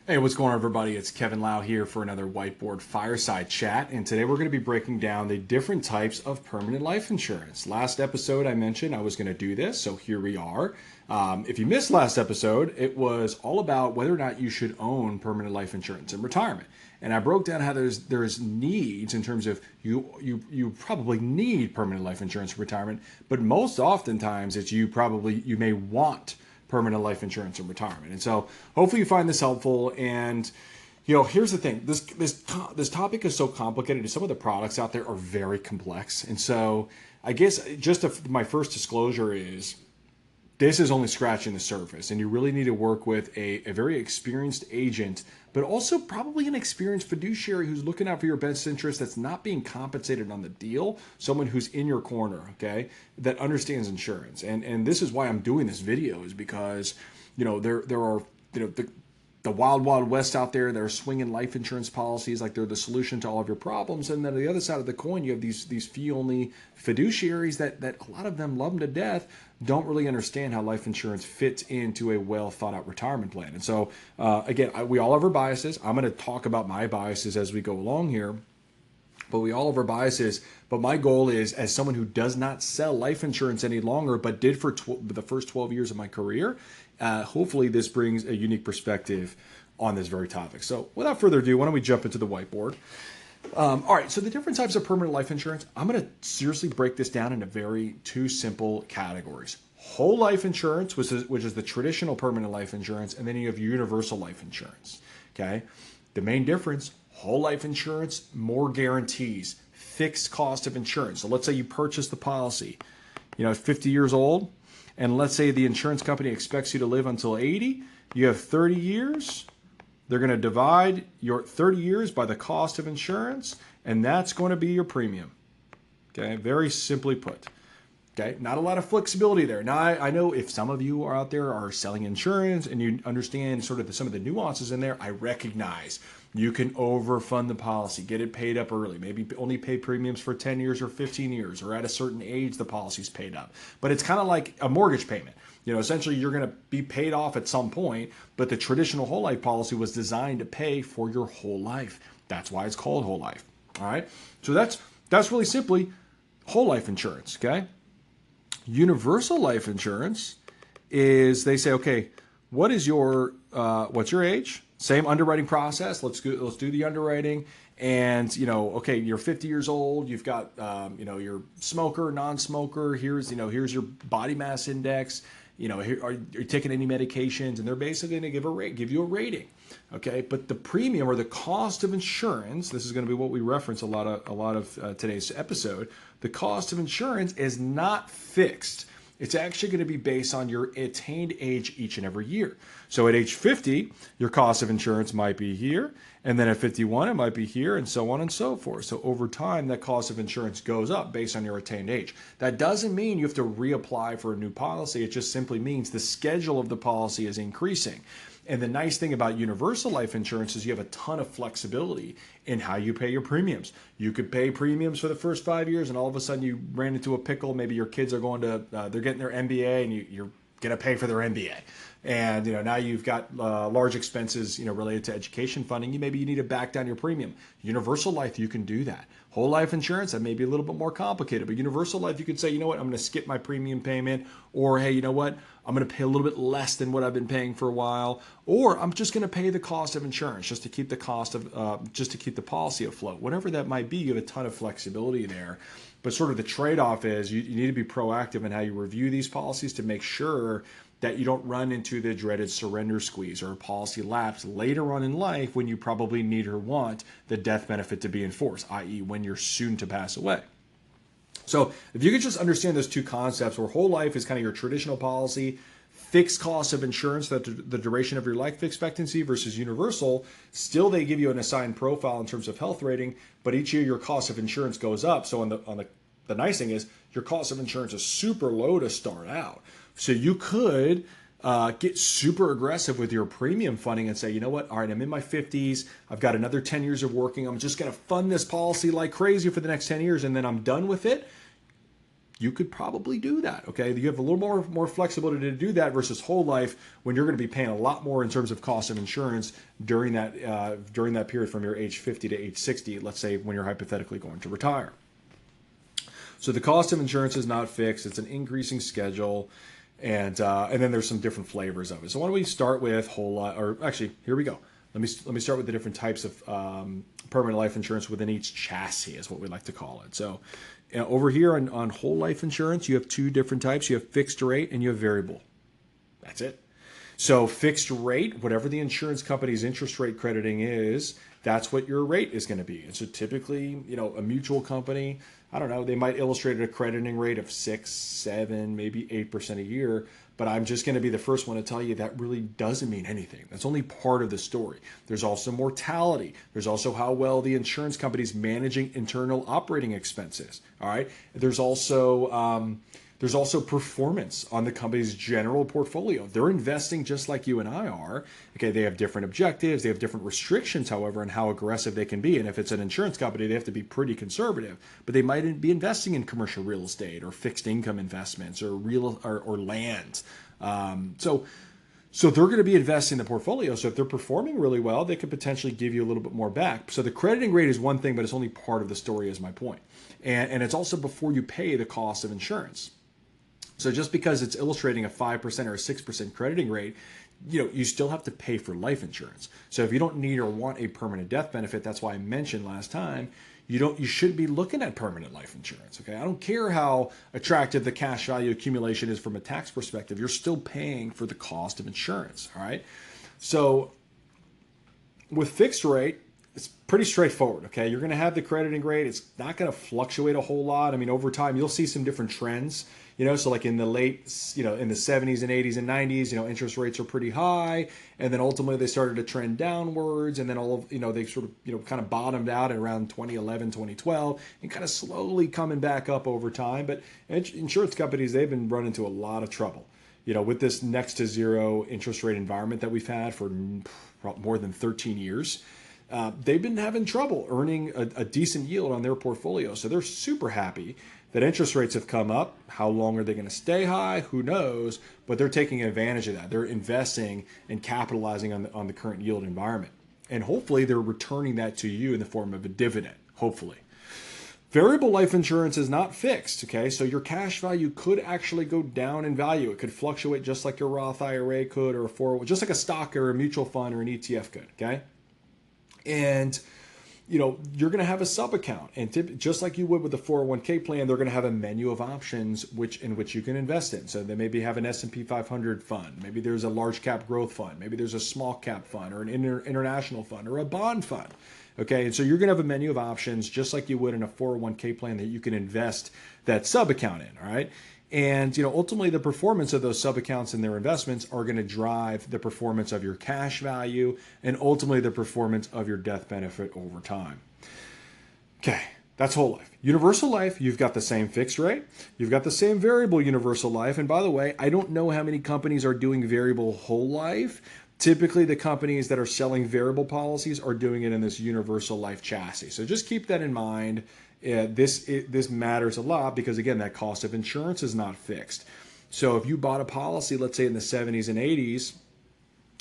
Hey, what's going on, everybody? It's Kevin Lau here for another Whiteboard Fireside Chat. And today we're going to be breaking down the different types of permanent life insurance. Last episode, I mentioned I was going to do this, so here we are. If you missed last episode, it was all about whether or not you should own permanent life insurance in retirement. And I broke down how there's needs in terms of you probably need permanent life insurance in retirement, but most oftentimes it's you may want permanent life insurance in retirement. And so hopefully you find this helpful. And here's the thing: this topic is so complicated. Some of the products out there are very complex. And so I guess my first disclosure is this is only scratching the surface, and you really need to work with a very experienced agent, but also probably an experienced fiduciary who's looking out for your best interest, that's not being compensated on the deal, someone who's in your corner, okay, that understands insurance. And this is why I'm doing this video, is because there are the wild west out there that are swinging life insurance policies like they're the solution to all of your problems, and then on the other side of the coin you have these fee only fiduciaries that a lot of them love them to death, don't really understand how life insurance fits into a well thought out retirement plan. And so again, we all have our biases. I'm going to talk about my biases as we go along here, but we all have our biases. But my goal is, as someone who does not sell life insurance any longer, but did for the first 12 years of my career, hopefully this brings a unique perspective on this very topic. So without further ado, why don't we jump into the whiteboard? All right, so the different types of permanent life insurance, I'm going to seriously break this down into two simple categories. Whole life insurance, which is the traditional permanent life insurance, and then you have universal life insurance. Okay, the main difference: whole life insurance, more guarantees, fixed cost of insurance. So let's say you purchase the policy, 50 years old, and let's say the insurance company expects you to live until 80. You have 30 years. They're going to divide your 30 years by the cost of insurance, and that's going to be your premium. Okay, very simply put. Okay, not a lot of flexibility there. Now, I know if some of you are out there are selling insurance and you understand sort of some of the nuances in there, I recognize you can overfund the policy, get it paid up early, maybe only pay premiums for 10 years or 15 years, or at a certain age the policy's paid up. But it's kind of like a mortgage payment. Essentially you're going to be paid off at some point, but the traditional whole life policy was designed to pay for your whole life. That's why it's called whole life. All right. So that's really simply whole life insurance. Okay. Universal life insurance is, they say, okay, what's your age? Same underwriting process. Let's do the underwriting. And okay, you're 50 years old. You've got you're smoker, non-smoker. Here's your body mass index. Here, are you taking any medications? And they're basically going to give you a rating. Okay, but the premium or the cost of insurance, this is going to be what we reference a lot of today's episode. The cost of insurance is not fixed. It's actually going to be based on your attained age each and every year. So at age 50, your cost of insurance might be here. And then at 51, it might be here, and so on and so forth. So over time, that cost of insurance goes up based on your attained age. That doesn't mean you have to reapply for a new policy. It just simply means the schedule of the policy is increasing. And the nice thing about universal life insurance is you have a ton of flexibility in how you pay your premiums. You could pay premiums for the first 5 years, and all of a sudden you ran into a pickle. Maybe your kids are they're getting their MBA, and you're going to pay for their MBA. And now you've got large expenses related to education funding. Maybe you need to back down your premium. Universal life, you can do that. Whole life insurance, that may be a little bit more complicated, but universal life, you could say, I'm going to skip my premium payment, or hey, I'm going to pay a little bit less than what I've been paying for a while, or I'm just going to pay the cost of insurance just to keep the policy afloat. Whatever that might be, you have a ton of flexibility there. But sort of the trade-off is you need to be proactive in how you review these policies to make sure that you don't run into the dreaded surrender squeeze or a policy lapse later on in life when you probably need or want the death benefit to be enforced, i.e. when you're soon to pass away. So if you could just understand those two concepts, where whole life is kind of your traditional policy, fixed cost of insurance, that the duration of your life expectancy, versus universal, still they give you an assigned profile in terms of health rating, but each year your cost of insurance goes up. So the nice thing is your cost of insurance is super low to start out. So you could get super aggressive with your premium funding and say, all right, I'm in my 50s. I've got another 10 years of working. I'm just going to fund this policy like crazy for the next 10 years, and then I'm done with it. you could probably do that. Okay, you have a little more flexibility to do that versus whole life when you're going to be paying a lot more in terms of cost of insurance during that period from your age 50 to age 60. Let's say when you're hypothetically going to retire. So the cost of insurance is not fixed; it's an increasing schedule, and then there's some different flavors of it. So why don't we start with whole life? Or actually, here we go. Let me start with the different types of permanent life insurance within each chassis, is what we like to call it. So over here on whole life insurance, you have two different types. You have fixed rate and you have variable. That's it. So fixed rate, whatever the insurance company's interest rate crediting is, that's what your rate is going to be. And so typically, a mutual company, I don't know, they might illustrate a crediting rate of 6, 7, maybe 8% a year. But I'm just going to be the first one to tell you that really doesn't mean anything. That's only part of the story. There's also mortality. There's also how well the insurance company's managing internal operating expenses. All right. There's also performance on the company's general portfolio. They're investing just like you and I are. Okay, they have different objectives. They have different restrictions, however, on how aggressive they can be. And if it's an insurance company, they have to be pretty conservative. But they might be investing in commercial real estate or fixed income investments or land. So they're going to be investing in the portfolio. So if they're performing really well, they could potentially give you a little bit more back. So the crediting rate is one thing, but it's only part of the story, is my point. And it's also before you pay the cost of insurance. So just because it's illustrating a 5% or a 6% crediting rate, you still have to pay for life insurance. So if you don't need or want a permanent death benefit, that's why I mentioned last time, you should be looking at permanent life insurance. Okay, I don't care how attractive the cash value accumulation is from a tax perspective, you're still paying for the cost of insurance. All right. So with fixed rate, it's pretty straightforward. Okay, you're going to have the crediting rate. It's not going to fluctuate a whole lot. I mean, over time, you'll see some different trends. So like in the late, in the 70s and 80s and 90s, interest rates are pretty high, and then ultimately they started to trend downwards, and then they sort of, kind of bottomed out at around 2011, 2012, and kind of slowly coming back up over time. But insurance companies, they've been running into a lot of trouble, with this next to zero interest rate environment that we've had for more than 13 years. They've been having trouble earning a decent yield on their portfolio. So they're super happy that interest rates have come up. How long are they going to stay high? Who knows? But they're taking advantage of that. They're investing and capitalizing on the current yield environment. And hopefully they're returning that to you in the form of a dividend, hopefully. Variable life insurance is not fixed, okay? So your cash value could actually go down in value. It could fluctuate just like your Roth IRA could, or a 401, just like a stock or a mutual fund or an ETF could, okay? And you're going to have a sub account, and just like you would with the 401k plan, they're going to have a menu of options in which you can invest in. So they maybe have an S&P 500 fund, maybe there's a large cap growth fund, maybe there's a small cap fund or an international fund or a bond fund. Okay, and so you're going to have a menu of options just like you would in a 401k plan that you can invest that sub account in. All right. And ultimately the performance of those sub accounts and their investments are going to drive the performance of your cash value and ultimately the performance of your death benefit over time. Okay, that's whole life. Universal life, you've got the same fixed rate, you've got the same variable universal life. And by the way, I don't know how many companies are doing variable whole life. Typically, the companies that are selling variable policies are doing it in this universal life chassis. So just keep that in mind. This matters a lot because, again, that cost of insurance is not fixed. So if you bought a policy, let's say in the 70s and 80s,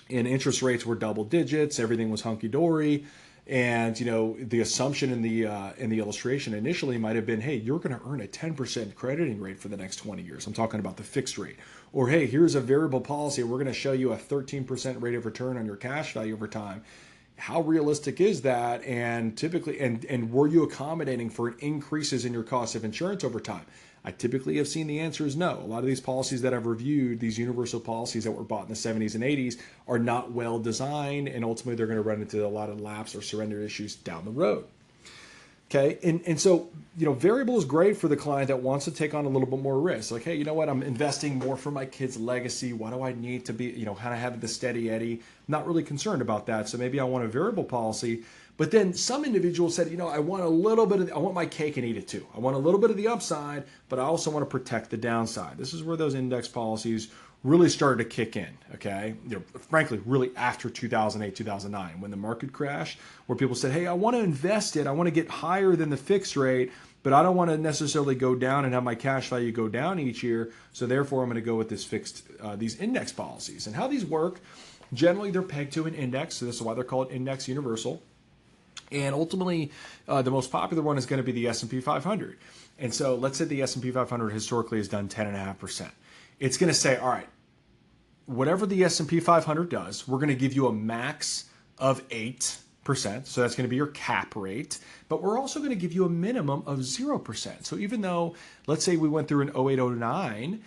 and interest rates were double digits, everything was hunky-dory, and the assumption in the illustration initially might have been, hey, you're going to earn a 10% crediting rate for the next 20 years. I'm talking about the fixed rate. Or, hey, here's a variable policy. We're going to show you a 13% rate of return on your cash value over time. How realistic is that? And typically, and were you accommodating for increases in your cost of insurance over time? I typically have seen the answer is no. A lot of these policies that I've reviewed, these universal policies that were bought in the 70s and 80s, are not well designed, and ultimately they're going to run into a lot of lapse or surrender issues down the road. Okay, and so variable is great for the client that wants to take on a little bit more risk. Like, hey, you know what? I'm investing more for my kid's legacy. Why do I need to be, kind of have the steady Eddie? I'm not really concerned about that. So maybe I want a variable policy. But then some individuals said, I want a little bit I want my cake and eat it too. I want a little bit of the upside, but I also want to protect the downside. This is where those index policies really started to kick in, okay? Frankly, really after 2008, 2009, when the market crashed, where people said, hey, I want to invest it. I want to get higher than the fixed rate, but I don't want to necessarily go down and have my cash value go down each year. So therefore, I'm going to go with this these index policies. And how these work, generally they're pegged to an index. So this is why they're called index universal. And ultimately, the most popular one is going to be the S&P 500. And so let's say the S&P 500 historically has done 10.5%. It's going to say, all right, whatever the S&P 500 does, we're going to give you a max of 8%. So that's going to be your cap rate. But we're also going to give you a minimum of 0%. So even though, let's say we went through an 08, 09,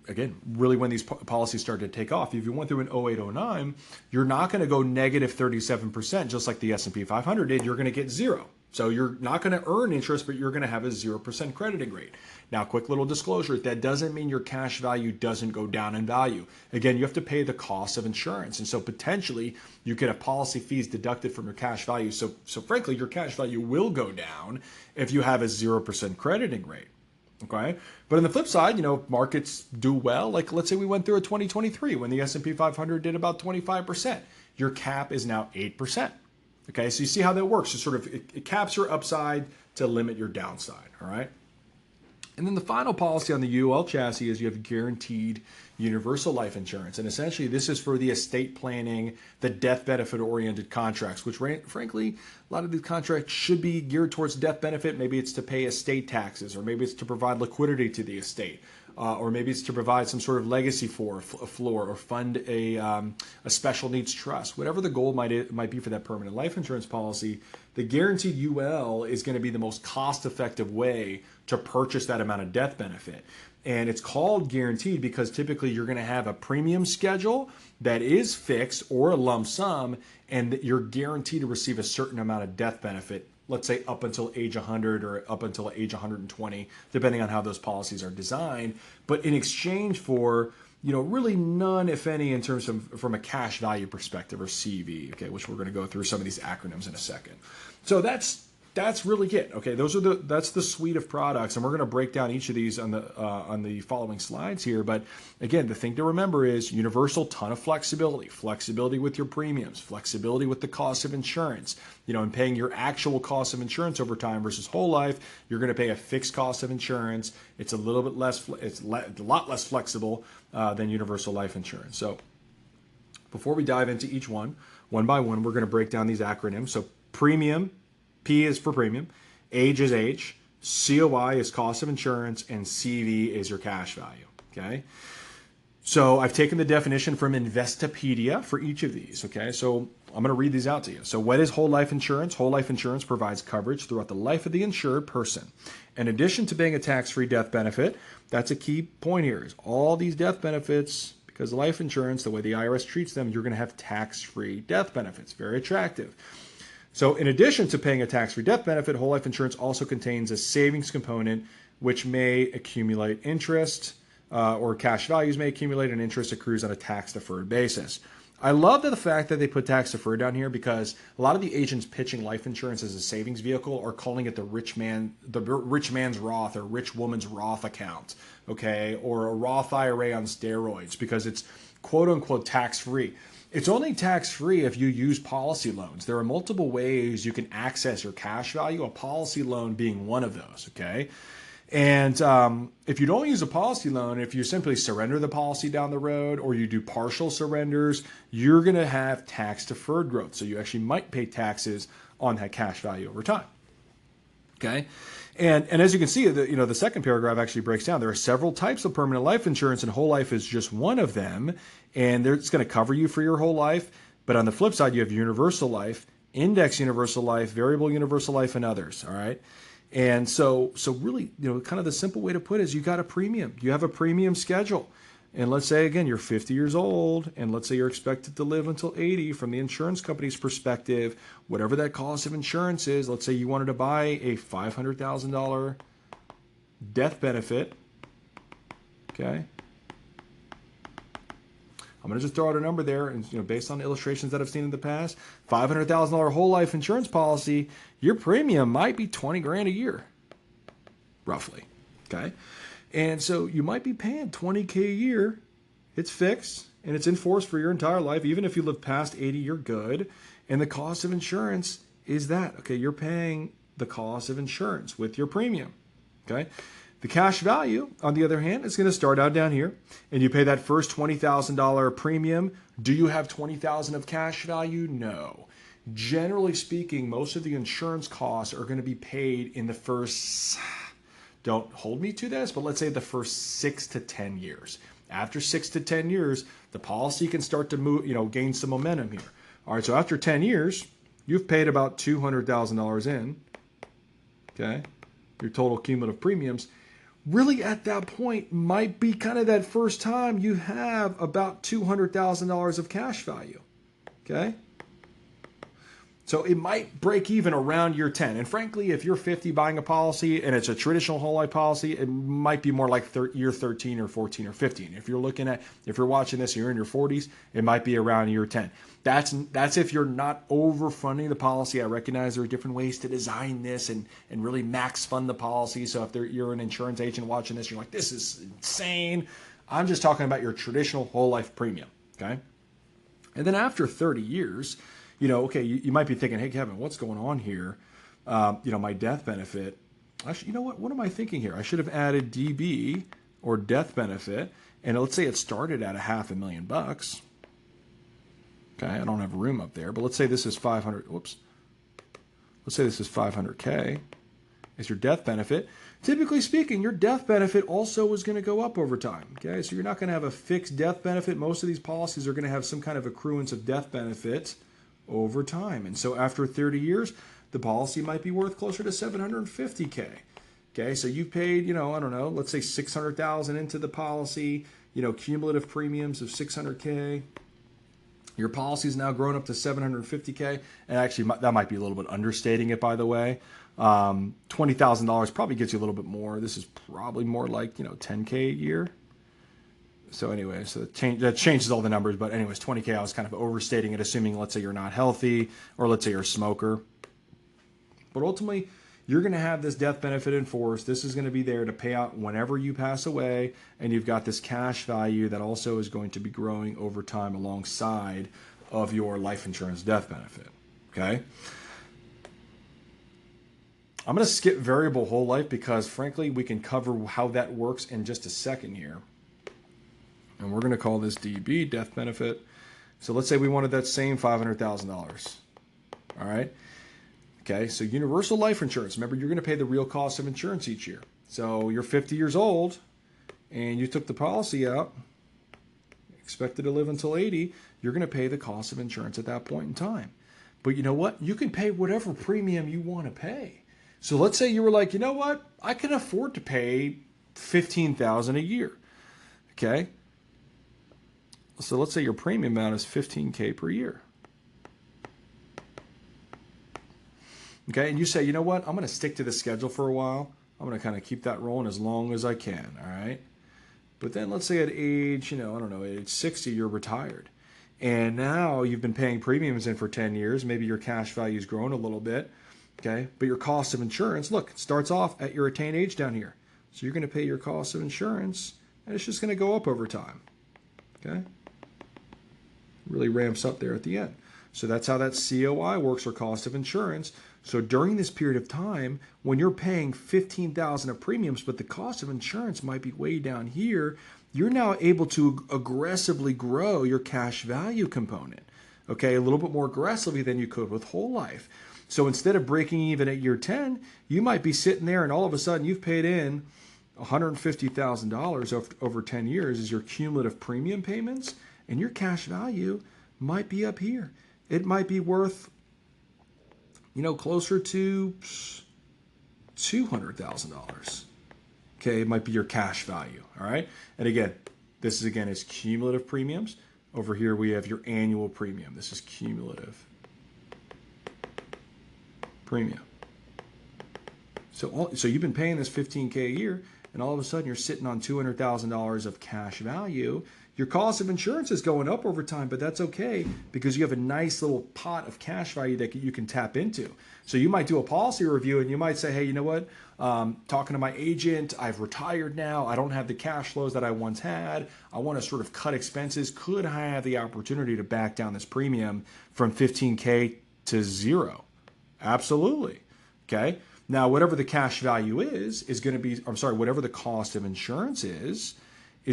again, really when these policies started to take off, if you went through an 08, 09, you're not going to go negative 37%, just like the S&P 500 did. You're going to get zero. So you're not going to earn interest, but you're going to have a 0% crediting rate. Now, quick little disclosure, that doesn't mean your cash value doesn't go down in value. Again, you have to pay the cost of insurance. And so potentially you could have policy fees deducted from your cash value. So frankly, your cash value will go down if you have a 0% crediting rate. Okay. But on the flip side, markets do well. Like let's say we went through a 2023 when the S&P 500 did about 25%. Your cap is now 8%. Okay. So you see how that works. So it caps your upside to limit your downside. All right. And then the final policy on the UL chassis is you have guaranteed universal life insurance. And essentially this is for the estate planning, the death benefit oriented contracts, which frankly, a lot of these contracts should be geared towards death benefit. Maybe it's to pay estate taxes, or maybe it's to provide liquidity to the estate. Or maybe it's to provide some sort of legacy floor or fund a special needs trust. Whatever the goal might be for that permanent life insurance policy, the guaranteed UL is going to be the most cost-effective way to purchase that amount of death benefit. And it's called guaranteed because typically you're going to have a premium schedule that is fixed or a lump sum, and you're guaranteed to receive a certain amount of death benefit, let's say up until age 100 or up until age 120, depending on how those policies are designed. But in exchange for, really none, if any, in terms of from a cash value perspective or CV, okay, which we're going to go through some of these acronyms in a second. So that's really it. Okay, that's the suite of products, and we're going to break down each of these on the following slides here. But again, the thing to remember is universal, ton of flexibility with your premiums, flexibility with the cost of insurance. And paying your actual cost of insurance over time versus whole life, you're going to pay a fixed cost of insurance. It's a little bit less, a lot less flexible than universal life insurance. So before we dive into each one by one, we're going to break down these acronyms. So premium. P is for premium, age is age, COI is cost of insurance, and CV is your cash value, okay? So I've taken the definition from Investopedia for each of these, okay? So I'm going to read these out to you. So what is whole life insurance? Whole life insurance provides coverage throughout the life of the insured person. In addition to being a tax-free death benefit, that's a key point here, is all these death benefits, because life insurance, the way the IRS treats them, you're going to have tax-free death benefits. Very attractive. So in addition to paying a tax-free death benefit, whole life insurance also contains a savings component which may accumulate interest or cash values may accumulate, and interest accrues on a tax-deferred basis. I love the fact that they put tax-deferred down here because a lot of the agents pitching life insurance as a savings vehicle are calling it the rich man's Roth or rich woman's Roth account, okay, or a Roth IRA on steroids because it's quote-unquote tax-free. It's only tax-free if you use policy loans. There are multiple ways you can access your cash value, a policy loan being one of those, okay? And if you don't use a policy loan, if you simply surrender the policy down the road or you do partial surrenders, you're going to have tax-deferred growth. So you actually might pay taxes on that cash value over time, okay? And as you can see, the second paragraph actually breaks down. There are several types of permanent life insurance, and whole life is just one of them. And it's going to cover you for your whole life. But on the flip side, you have universal life, index universal life, variable universal life, and others. All right. And so really, kind of the simple way to put it is you got a premium. You have a premium schedule. And let's say, again, you're 50 years old, and let's say you're expected to live until 80 from the insurance company's perspective, whatever that cost of insurance is. Let's say you wanted to buy a $500,000 death benefit, okay? I'm going to just throw out a number there, and based on the illustrations that I've seen in the past, $500,000 whole life insurance policy, your premium might be 20 grand a year, roughly, okay? And so you might be paying $20K a year. It's fixed and it's in force for your entire life. Even if you live past 80, you're good. And the cost of insurance is that, okay, you're paying the cost of insurance with your premium. Okay. The cash value, on the other hand, is going to start out down here, and you pay that first $20,000 premium. Do you have $20,000 of cash value? No. Generally speaking, most of the insurance costs are going to be paid in the first, don't hold me to this, but let's say the first 6 to 10 years. After 6 to 10 years, the policy can start to move, gain some momentum here. All right, so after 10 years, you've paid about $200,000 in, okay, your total cumulative premiums. Really at that point might be kind of that first time you have about $200,000 of cash value, okay? So it might break even around year 10. And frankly, if you're 50 buying a policy and it's a traditional whole life policy, it might be more like year 13 or 14 or 15. If you're watching this and you're in your 40s, it might be around year 10. That's if you're not overfunding the policy. I recognize there are different ways to design this and really max fund the policy. So if you're an insurance agent watching this, you're like, this is insane. I'm just talking about your traditional whole life premium, okay? And then after 30 years, okay, you might be thinking, hey, Kevin, what's going on here? My death benefit. What am I thinking here? I should have added DB or death benefit. And let's say it started at $500,000. Okay, I don't have room up there, but let's say this is 500. Whoops. Let's say this is 500K. Is your death benefit. Typically speaking, your death benefit also is going to go up over time. Okay, so you're not going to have a fixed death benefit. Most of these policies are going to have some kind of accruance of death benefit over time. And so after 30 years, the policy might be worth closer to $750K. Okay, so you paid, let's say $600,000 into the policy, cumulative premiums of $600K. Your policy is now grown up to $750K. And actually, that might be a little bit understating it, by the way. $20,000 probably gets you a little bit more. This is probably more like, $10K a year. So anyway, that changes all the numbers. But anyways, $20K, I was kind of overstating it, assuming, let's say you're not healthy, or let's say you're a smoker. But ultimately, you're going to have this death benefit in force. This is going to be there to pay out whenever you pass away. And you've got this cash value that also is going to be growing over time alongside of your life insurance death benefit. Okay? I'm going to skip variable whole life because, frankly, we can cover how that works in just a second here. And we're going to call this DB, death benefit. So let's say we wanted that same $500,000. All right. Okay. So universal life insurance. Remember, you're going to pay the real cost of insurance each year. So you're 50 years old and you took the policy out, expected to live until 80. You're going to pay the cost of insurance at that point in time. But you know what? You can pay whatever premium you want to pay. So let's say you were like, you know what? I can afford to pay $15,000 a year. Okay. So let's say your premium amount is $15K per year. Okay, and you say, you know what? I'm going to stick to the schedule for a while. I'm going to kind of keep that rolling as long as I can, all right? But then let's say at age, age 60, you're retired. And now you've been paying premiums in for 10 years. Maybe your cash value's grown a little bit, okay? But your cost of insurance, look, it starts off at your attained age down here. So you're going to pay your cost of insurance, and it's just going to go up over time, okay? Really ramps up there at the end. So that's how that COI works, or cost of insurance. So during this period of time, when you're paying $15,000 of premiums, but the cost of insurance might be way down here, you're now able to aggressively grow your cash value component, okay, a little bit more aggressively than you could with whole life. So instead of breaking even at year 10, you might be sitting there and all of a sudden you've paid in $150,000 over 10 years as your cumulative premium payments, and your cash value might be up here. It might be worth, closer to $200,000. Okay, it might be your cash value, all right? And again, this is cumulative premiums. Over here we have your annual premium. This is cumulative premium. So you've been paying this $15K a year, and all of a sudden you're sitting on $200,000 of cash value. Your cost of insurance is going up over time, but that's okay because you have a nice little pot of cash value that you can tap into. So you might do a policy review and you might say, hey, you know what? Talking to my agent, I've retired now. I don't have the cash flows that I once had. I want to sort of cut expenses. Could I have the opportunity to back down this premium from $15K to $0? Absolutely. Okay. Now, whatever the cash value is going to be, I'm sorry, whatever the cost of insurance is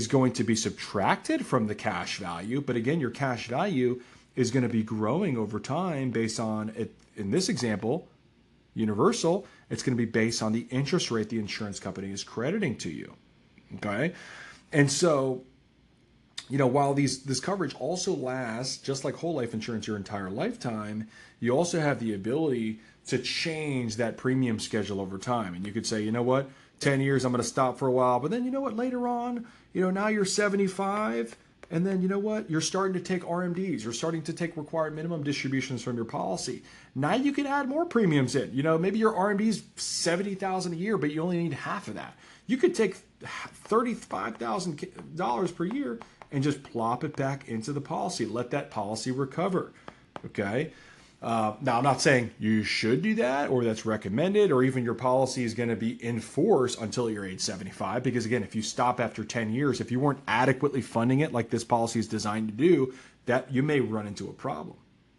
going to be subtracted from the cash value. But again, your cash value is going to be growing over time based on it. In this example, Universal, it's going to be based on the interest rate the insurance company is crediting to you. Okay. And so, while this coverage also lasts, just like whole life insurance, your entire lifetime, you also have the ability to change that premium schedule over time. And you could say, 10 years, I'm going to stop for a while. But then, later on, now you're 75. And then, you're starting to take RMDs. You're starting to take required minimum distributions from your policy. Now you can add more premiums in. Maybe your RMD's $70,000 a year, but you only need half of that. You could take $35,000 per year and just plop it back into the policy. Let that policy recover. Okay. Now, I'm not saying you should do that or that's recommended or even your policy is going to be in force until you're age 75. Because again, if you stop after 10 years, if you weren't adequately funding it like this policy is designed to do, that you may run into a problem.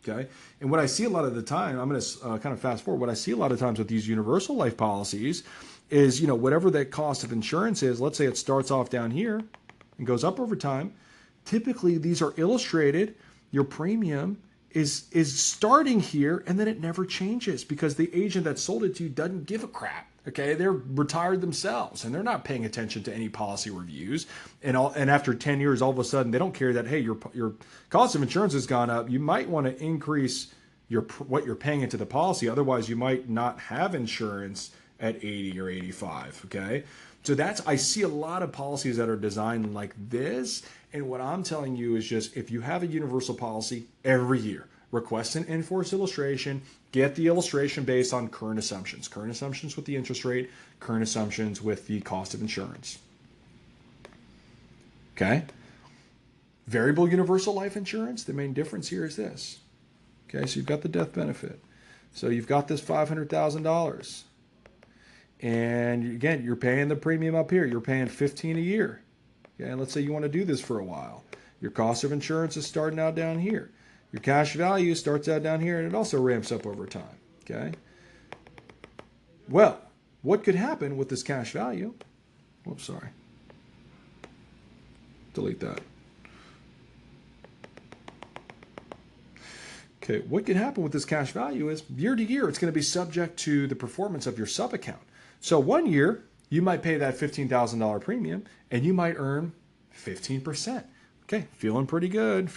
Okay. And what I see a lot of the time, I'm going to kind of fast forward. What I see a lot of times with these universal life policies is, whatever that cost of insurance is, let's say it starts off down here and goes up over time. Typically, these are illustrated. Your premium is starting here and then it never changes because the agent that sold it to you doesn't give a crap. Okay, they're retired themselves and they're not paying attention to any policy reviews. And after 10 years, all of a sudden they don't care that, hey, your cost of insurance has gone up. You might want to increase what you're paying into the policy. Otherwise, you might not have insurance at 80 or 85. Okay, so I see a lot of policies that are designed like this. And what I'm telling you is just if you have a universal policy every year, request an in-force illustration, get the illustration based on current assumptions with the interest rate, current assumptions with the cost of insurance. Okay. Variable universal life insurance, the main difference here is this. Okay, so you've got the death benefit. So you've got this $500,000. And again, you're paying the premium up here. You're paying $15 a year. Okay, and let's say you want to do this for a while. Your cost of insurance is starting out down here. Your cash value starts out down here, and it also ramps up over time. Okay. Well, what could happen with this cash value? Whoops, sorry. Delete that. Okay, what could happen with this cash value is year to year, it's going to be subject to the performance of your sub account. So one year, you might pay that $15,000 premium and you might earn 15%. Okay, feeling pretty good.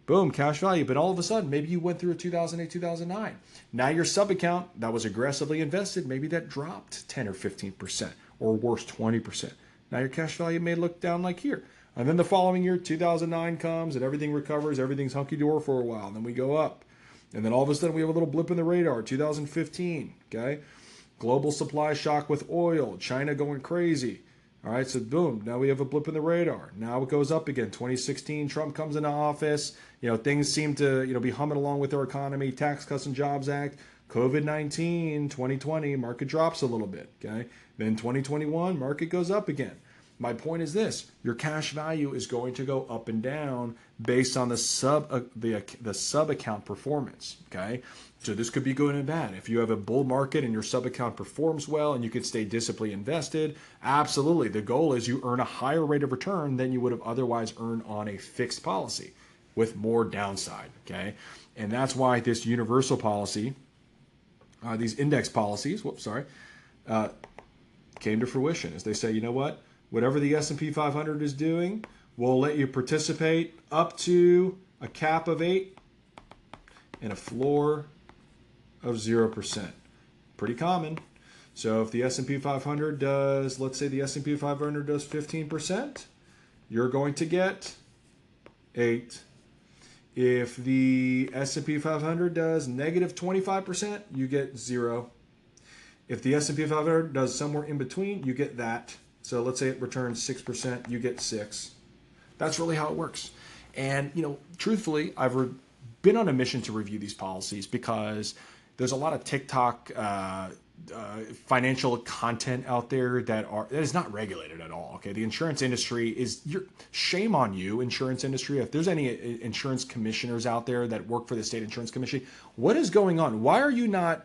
Boom, cash value. But all of a sudden, maybe you went through a 2008, 2009. Now your sub account that was aggressively invested, maybe that dropped 10 or 15% or worse, 20%. Now your cash value may look down like here. And then the following year, 2009 comes and everything recovers. Everything's hunky-dory for a while. And then we go up. And then all of a sudden we have a little blip in the radar, 2015, okay? Global supply shock with oil, China going crazy. All right, so boom, now we have a blip in the radar. Now it goes up again. 2016, Trump comes into office. Things seem to, be humming along with our economy. Tax Cuts and Jobs Act. COVID-19, 2020, market drops a little bit, okay? Then 2021, market goes up again. My point is this: your cash value is going to go up and down based on the sub account performance. Okay, so this could be good and bad. If you have a bull market and your sub account performs well and you could stay disciplined invested, absolutely. The goal is you earn a higher rate of return than you would have otherwise earned on a fixed policy with more downside. Okay, and that's why this universal policy, these index policies, came to fruition. As they say, you know what? Whatever the S&P 500 is doing, we'll let you participate up to a cap of 8 and a floor of 0%. Pretty common. So if the S&P 500 does, let's say the S&P 500 does 15%, you're going to get 8. If the S&P 500 does negative 25%, you get 0. If the S&P 500 does somewhere in between, you get that. So let's say it returns 6%, you get 6. That's really how it works. And, truthfully, I've been on a mission to review these policies because there's a lot of TikTok financial content out there that is not regulated at all. Okay, the insurance industry shame on you, insurance industry. If there's any insurance commissioners out there that work for the state insurance commission, what is going on? Why are you not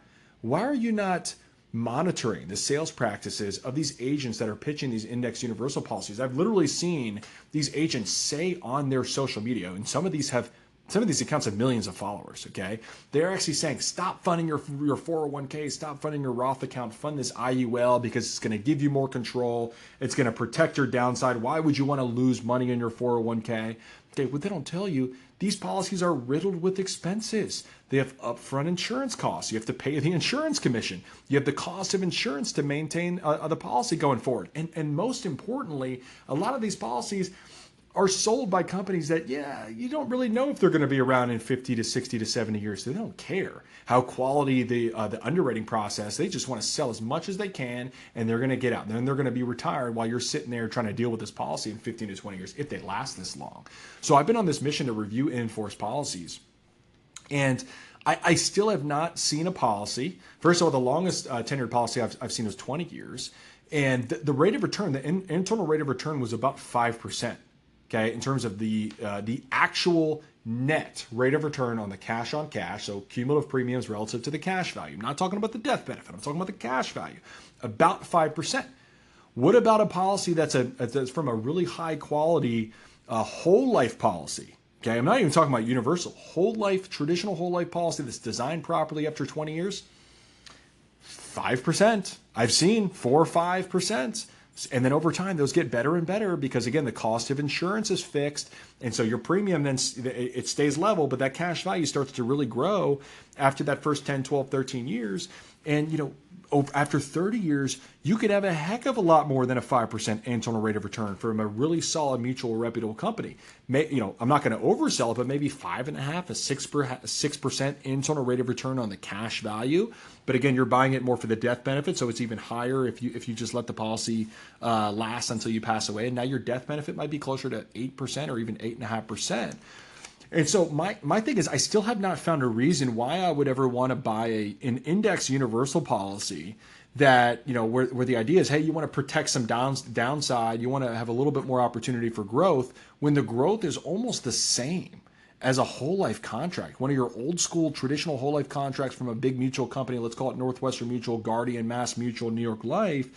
monitoring the sales practices of these agents that are pitching these index universal policies. I've literally seen these agents say on their social media, and some of these accounts have millions of followers, okay? They're actually saying, stop funding your 401k, stop funding your Roth account, fund this IUL because it's going to give you more control. It's going to protect your downside. Why would you want to lose money in your 401k? Okay, what they don't tell you, these policies are riddled with expenses. They have upfront insurance costs. You have to pay the insurance commission. You have the cost of insurance to maintain the policy going forward. And most importantly, a lot of these policies are sold by companies that, you don't really know if they're going to be around in 50 to 60 to 70 years. They don't care how quality the underwriting process. They just want to sell as much as they can, and they're going to get out. Then they're going to be retired while you're sitting there trying to deal with this policy in 15 to 20 years, if they last this long. So I've been on this mission to review in-force policies. And I still have not seen a policy. First of all, the longest tenured policy I've seen was 20 years. And the rate of return, the internal rate of return was about 5%. Okay, in terms of the actual net rate of return on the cash on cash, so cumulative premiums relative to the cash value. I'm not talking about the death benefit. I'm talking about the cash value, about 5%. What about a policy that's from a really high quality whole life policy? Okay, I'm not even talking about universal, whole life, traditional whole life policy that's designed properly after 20 years. 5%. I've seen 4 or 5%. And then over time, those get better and better because, again, the cost of insurance is fixed. And so your premium then it stays level, but that cash value starts to really grow after that first 10, 12, 13 years. And, after 30 years, you could have a heck of a lot more than a 5% internal rate of return from a really solid mutual reputable company. I'm not going to oversell it, but maybe 5.5%, a 6% internal rate of return on the cash value. But again, you're buying it more for the death benefit, so it's even higher if you just let the policy last until you pass away. And now your death benefit might be closer to 8% or even 8.5%. And so my thing is, I still have not found a reason why I would ever want to buy an index universal policy that, where the idea is, hey, you want to protect some downside, you want to have a little bit more opportunity for growth, when the growth is almost the same as a whole life contract. One of your old school traditional whole life contracts from a big mutual company, let's call it Northwestern Mutual, Guardian, Mass Mutual, New York Life.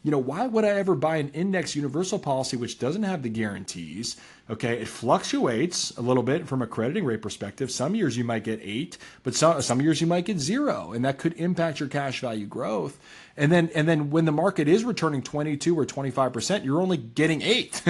Why would I ever buy an index universal policy which doesn't have the guarantees? Okay, it fluctuates a little bit from a crediting rate perspective. Some years you might get 8, but some years you might get 0, and that could impact your cash value growth. And then when the market is returning 22 or 25%, you're only getting 8.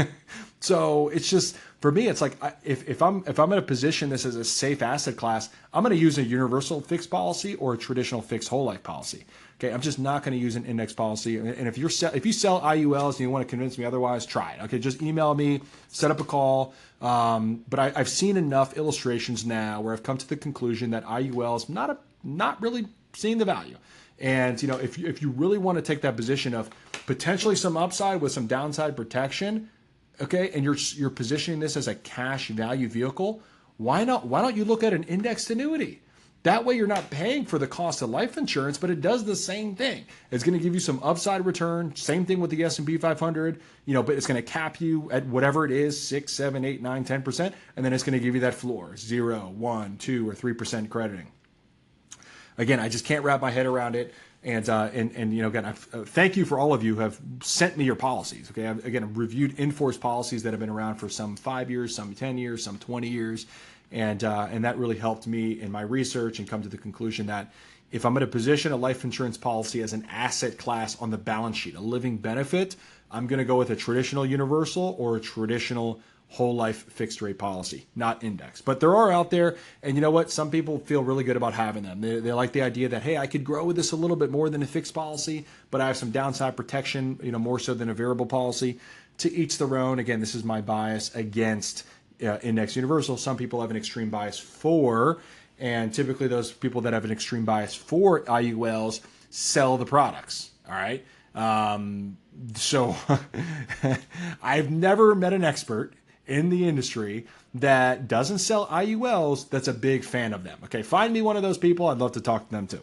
So it's just, for me, it's like if I'm going to position this as a safe asset class, I'm going to use a universal fixed policy or a traditional fixed whole life policy. Okay, I'm just not going to use an index policy. And if you sell IULs and you want to convince me otherwise, try it. Okay, just email me, set up a call. But I've seen enough illustrations now where I've come to the conclusion that IULs not really seeing the value. And if you really want to take that position of potentially some upside with some downside protection, okay, and you're positioning this as a cash value vehicle, why don't you look at an indexed annuity? That way you're not paying for the cost of life insurance, but it does the same thing. It's going to give you some upside return. Same thing with the S&P 500, but it's going to cap you at whatever it is, 6, 7, 8, 9, 10%. And then it's going to give you that floor, 0, 1, 2, or 3% crediting. Again, I just can't wrap my head around it. And again, thank you for all of you who have sent me your policies. Okay, I've reviewed in-force policies that have been around for some 5 years, some 10 years, some 20 years. And that really helped me in my research and come to the conclusion that if I'm going to position a life insurance policy as an asset class on the balance sheet, a living benefit, I'm going to go with a traditional universal or a traditional whole life fixed rate policy, not index. But there are out there, and you know what? Some people feel really good about having them. They like the idea that, hey, I could grow with this a little bit more than a fixed policy, but I have some downside protection, more so than a variable policy. To each their own. Again, this is my bias against index universal. Some people have an extreme bias for, and typically those people that have an extreme bias for IULs sell the products. All right. So I've never met an expert in the industry that doesn't sell IULs that's a big fan of them. Okay, find me one of those people. I'd love to talk to them too.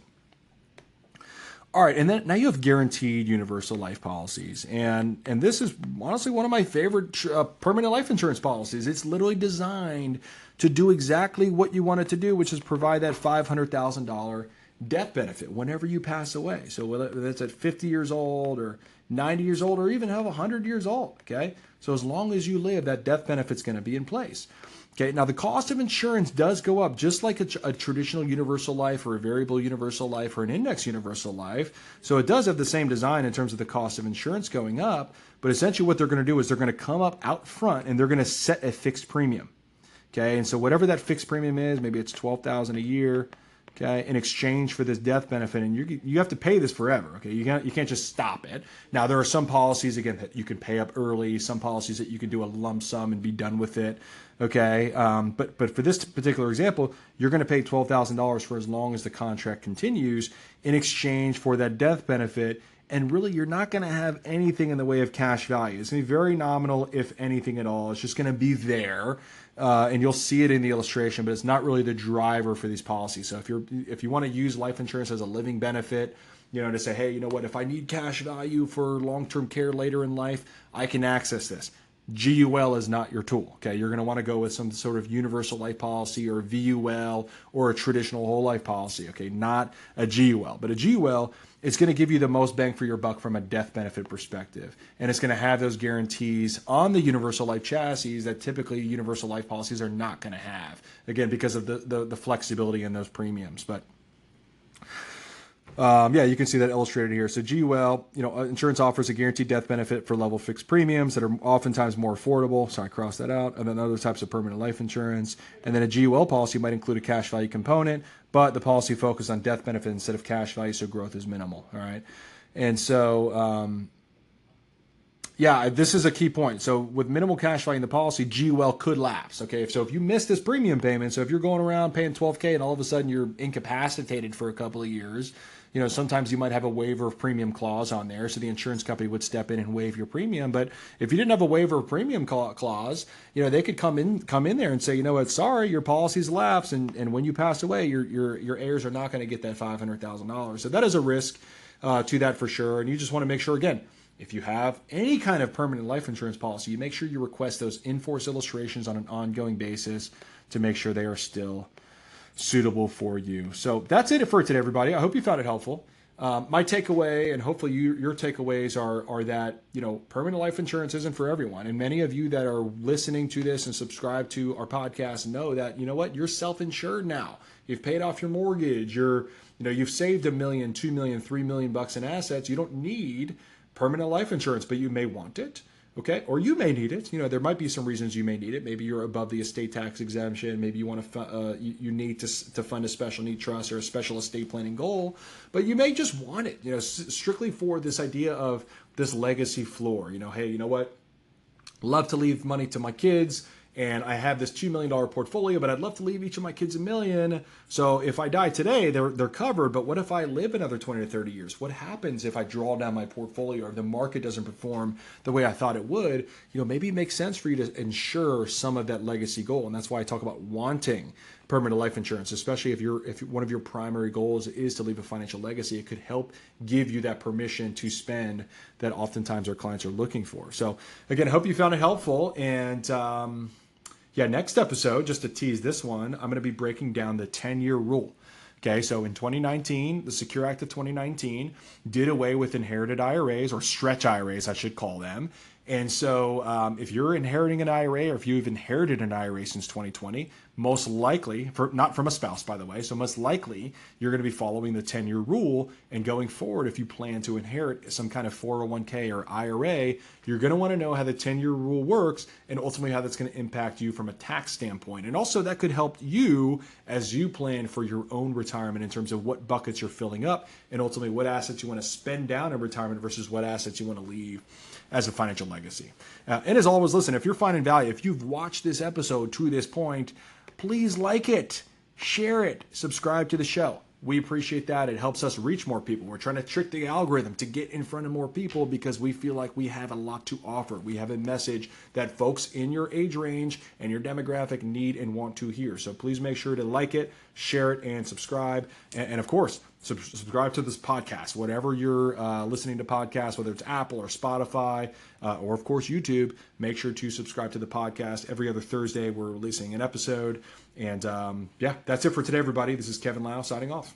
All right, and then now you have guaranteed universal life policies, and this is honestly one of my favorite permanent life insurance policies. It's literally designed to do exactly what you want it to do, which is provide that $500,000 death benefit whenever you pass away. So whether that's at 50 years old or 90 years old or even have 100 years old, okay? So as long as you live, that death benefit's going to be in place. Okay, now the cost of insurance does go up, just like a traditional universal life or a variable universal life or an index universal life. So it does have the same design in terms of the cost of insurance going up, but essentially what they're going to do is they're going to come up out front and they're going to set a fixed premium. Okay, and so whatever that fixed premium is, maybe it's $12,000 a year, okay, in exchange for this death benefit, and you have to pay this forever. Okay, you can't just stop it. Now there are some policies again that you can pay up early, some policies that you can do a lump sum and be done with it. Okay, but for this particular example, you're going to pay $12,000 for as long as the contract continues in exchange for that death benefit. And really, you're not going to have anything in the way of cash value. It's going to be very nominal, if anything at all. It's just going to be there, and you'll see it in the illustration, but it's not really the driver for these policies. So if you want to use life insurance as a living benefit, to say, hey, you know what, if I need cash value for long-term care later in life, I can access this. GUL is not your tool. Okay, you're going to want to go with some sort of universal life policy or VUL or a traditional whole life policy. Okay, not a GUL, but a GUL is going to give you the most bang for your buck from a death benefit perspective, and it's going to have those guarantees on the universal life chassis that typically universal life policies are not going to have. Again, because of the flexibility in those premiums, but. You can see that illustrated here. So GUL, insurance offers a guaranteed death benefit for level fixed premiums that are oftentimes more affordable. So I crossed that out. And then other types of permanent life insurance. And then a GUL policy might include a cash value component, but the policy focuses on death benefit instead of cash value, so growth is minimal. All right. And so, this is a key point. So with minimal cash value in the policy, GUL could lapse. Okay, so if you miss this premium payment, so if you're going around paying $12K and all of a sudden you're incapacitated for a couple of years, sometimes you might have a waiver of premium clause on there, so the insurance company would step in and waive your premium. But if you didn't have a waiver of premium clause, they could come in there and say, sorry, your policy's lapsed, and when you pass away, your heirs are not going to get that $500,000. So that is a risk to that for sure, and you just want to make sure again. If you have any kind of permanent life insurance policy, you make sure you request those in-force illustrations on an ongoing basis to make sure they are still suitable for you. So that's it for today, everybody. I hope you found it helpful. My takeaway, and hopefully your takeaways are that, permanent life insurance isn't for everyone. And many of you that are listening to this and subscribe to our podcast know that, you're self-insured now. You've paid off your mortgage. You've saved $1 million, $2 million, $3 million in assets. You don't need permanent life insurance, but you may want it, okay? Or you may need it. There might be some reasons you may need it. Maybe you're above the estate tax exemption. Maybe you want to you need to fund a special need trust or a special estate planning goal, but you may just want it, strictly for this idea of this legacy floor. Hey, you know what? Love to leave money to my kids. And I have this $2 million portfolio, but I'd love to leave each of my kids $1 million. So if I die today, they're covered. But what if I live another 20 to 30 years? What happens if I draw down my portfolio or the market doesn't perform the way I thought it would? Maybe it makes sense for you to insure some of that legacy goal. And that's why I talk about wanting permanent life insurance, especially if one of your primary goals is to leave a financial legacy. It could help give you that permission to spend that oftentimes our clients are looking for. So again, I hope you found it helpful. And next episode, just to tease this one, I'm going to be breaking down the 10-year rule. Okay, so in 2019, the Secure Act of 2019 did away with inherited IRAs, or stretch IRAs, I should call them. And so if you're inheriting an IRA, or if you've inherited an IRA since 2020, most likely, not from a spouse, by the way, so most likely you're going to be following the 10-year rule. And going forward, if you plan to inherit some kind of 401k or IRA, you're going to want to know how the 10-year rule works and ultimately how that's going to impact you from a tax standpoint. And also that could help you as you plan for your own retirement in terms of what buckets you're filling up and ultimately what assets you want to spend down in retirement versus what assets you want to leave as a financial legacy. And as always, listen, if you're finding value, if you've watched this episode to this point, please like it, share it, subscribe to the show. We appreciate that. It helps us reach more people. We're trying to trick the algorithm to get in front of more people because we feel like we have a lot to offer. We have a message that folks in your age range and your demographic need and want to hear. So please make sure to like it, share it, and subscribe. And of course, subscribe to this podcast, whatever you're listening to podcasts, whether it's Apple or Spotify or, of course, YouTube. Make sure to subscribe to the podcast. Every other Thursday, we're releasing an episode. And that's it for today, everybody. This is Kevin Lau signing off.